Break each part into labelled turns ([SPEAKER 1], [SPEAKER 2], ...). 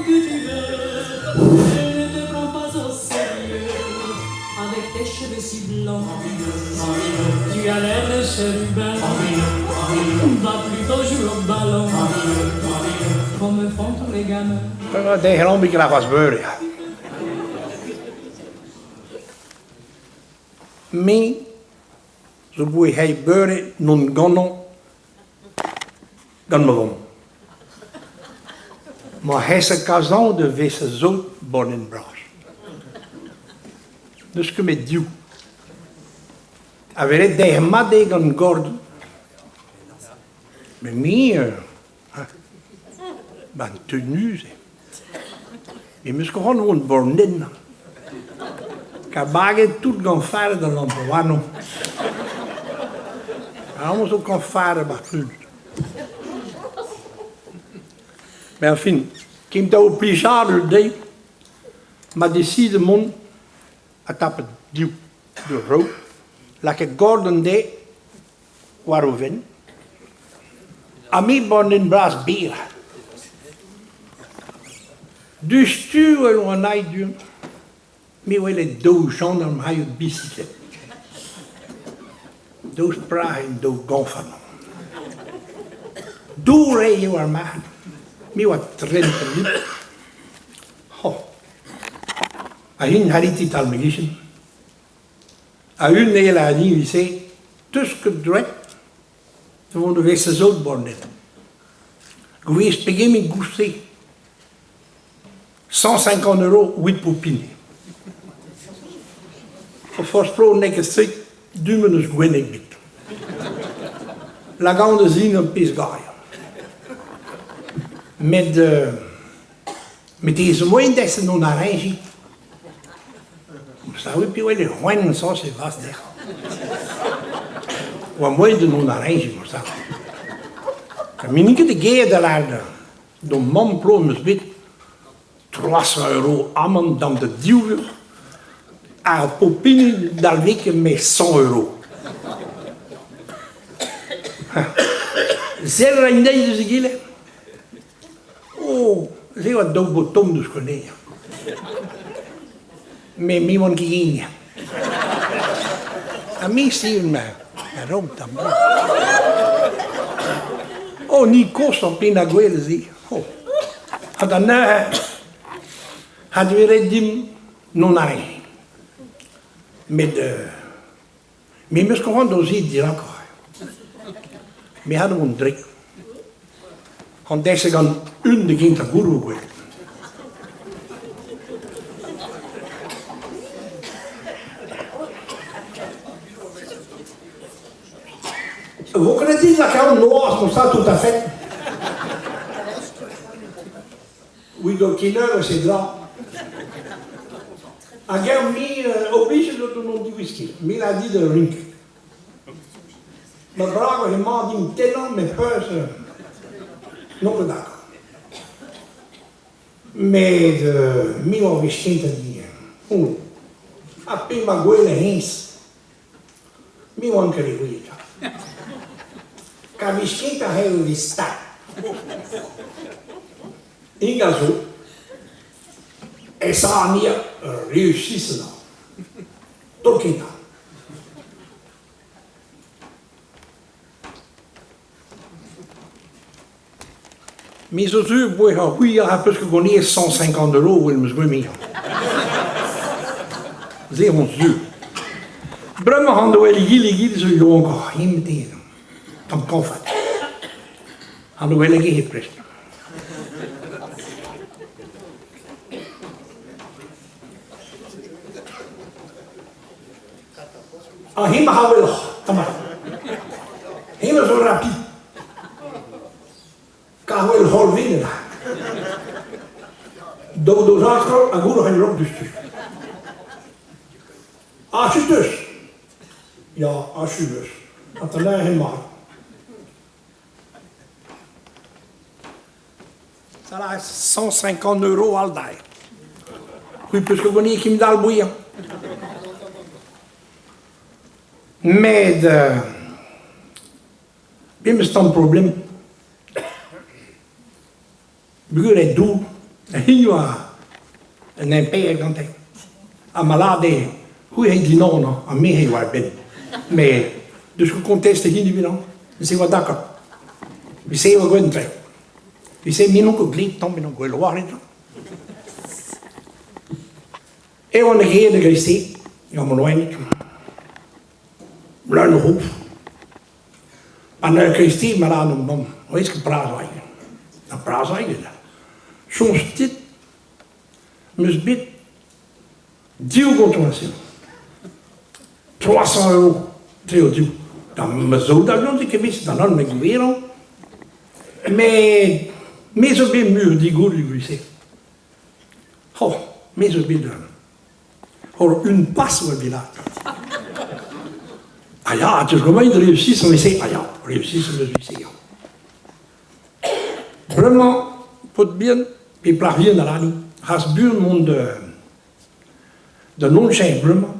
[SPEAKER 1] que tu veux, elle ne te prend pas au sérieux. Avec tes cheveux si blancs, tu as l'air de chérubin. Va plutôt jouer au ballon, comme font tous les gamins.
[SPEAKER 2] Tegen een beetje naar was beuren, ja. Me, zo boei hij beuren, non gono, dan me won. Maar hij is een kazan de wisse zout bonnen braas. Dus que met dieu. Avere de made gan gordon. Mais me, ben tenu, je moet gewoon een bornin. Cabage tout gan fare de l'ampoano. Allons ook kan fare battu. Mais enfin, kim ta obligado de, ma decide mon a tape dieu de rood, la que Gordon de waroven. A mi bornin bras bier. Dus tu en een aidu, mi wele deux gens dans ma bicyclette. Deux pragen en deux gonfan. Deux rijden waar maar, mi wat 30 minuten. Ho. A hun harit het al meegischen. A hun hele ani wie zei, tussen direct, ze woonden wees zout bornen. Geweest begin met gousset. 150 €, 8 popines. Voor sprong ik het stuk, duimen is gewoon niet. La grande zin een pisgaai. Met deze mooie dessen nog naar Rijngie. Zou je wel de hoinen zoals je was daar. Wat mooi de nog naar Rijngie moest zijn. Ik niet de geer de laarde. De man plomes wit. 300 € ammen dan de duwen. A popine dal week met 100 €. Zelf in deze gile. Oh, zie wat dood botom dus konijn. Met mij van geen. A mij zien me. En roomt dan. Oh, niet kost op pina guele zie. Oh. En daarna had we redim non arrêt. Mais je comprends aussi dire encore. Mais hadden we een druk. Want deze gaan de ging te guru worden. Vous connaissez la carne noire comme ça tout à fait? Oui, donc il a c'est là. A guerre mis oblige de nom du whisky. Mais il a dit de drink. Maar bravo, je m'a dit tellement mes peurs. Non, pas d'accord. Mais mi ho viscita di appena quelle hens. Mi ho anche riguida. Ca viscita è un vista. In caso e sa mia riuscisse no. Tocchina. Mais aujourd'hui, oui, il y a parce que qu'on est 150 €, il me semble bien. C'est mon Dieu. Brahma handen wel gillig zo jong, hier meteen. Dan comfort. Handen wel geprest. Ah, hier gaan we nog. Kom maar. Hier zo rapide. Kan wel hol winnen. Dodo zakro, en goed gaan erop dus. Als je dus. Ja, als je dus. Dat er nou helemaal. Ça là, 150 € al die. Oui, parce que vous voyez qu'il me donne le bouillon. Mais, bien, c'est un problème. Buur est doux, Hier was een impair kan ik. En maar laat de, hoe heet die nou nog? Aan mij heen waar ben. Maar, dus we kon testen hier niet meer dan. We zien wat dat kan. We zien wat we doen. We zien min ook gleed, dan ben ik wel waar in. En wanneer de geheerde Christie, ja maar nooit niet. Blijf nog op. En de Christie maar aan hem dan, hoe is het praat eigenlijk? Dan praat eigenlijk. Soms dit, dus bid, 10 contributions. 300 euro, 300. Dan me zo dat nog ik wist, dan had ik weer al. Mais zo bien muur die goed die zegt. Oh, mais zo bien dan. Hoor, une passe au village. Ah ja, het is gewoon de réussite, mais c'est, ah ja, réussite, c'est Vraiment, pour bien, puis parvient dans l'année, has buurman de non-zijn vraiment,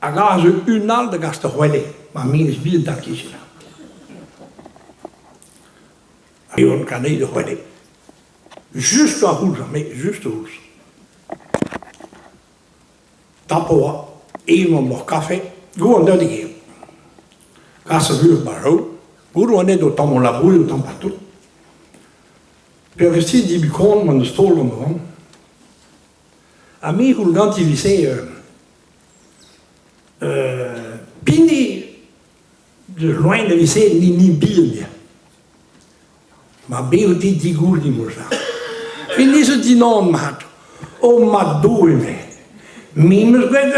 [SPEAKER 2] a gaan ze unal de gasten huele, maar meer is bien dat kiezen. On kan niet de huele. Juste à rouge, mais juste rouge. Tappen even nog café, gewoon dat ik. Ga ze weer barreau, gewoon net door tam la boule, tam partout. Puis si die bicon van de stoel omhoog. A mij hoe dan die wc, pindi de loin de wc niet bier meer. Maar bij die goede die moest zijn. Vind je die naam had? Oh, maar doe je mee. Mimes met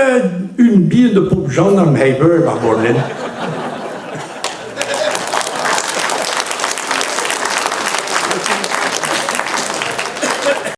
[SPEAKER 2] een bier de pop gendarme hebben, maar worden.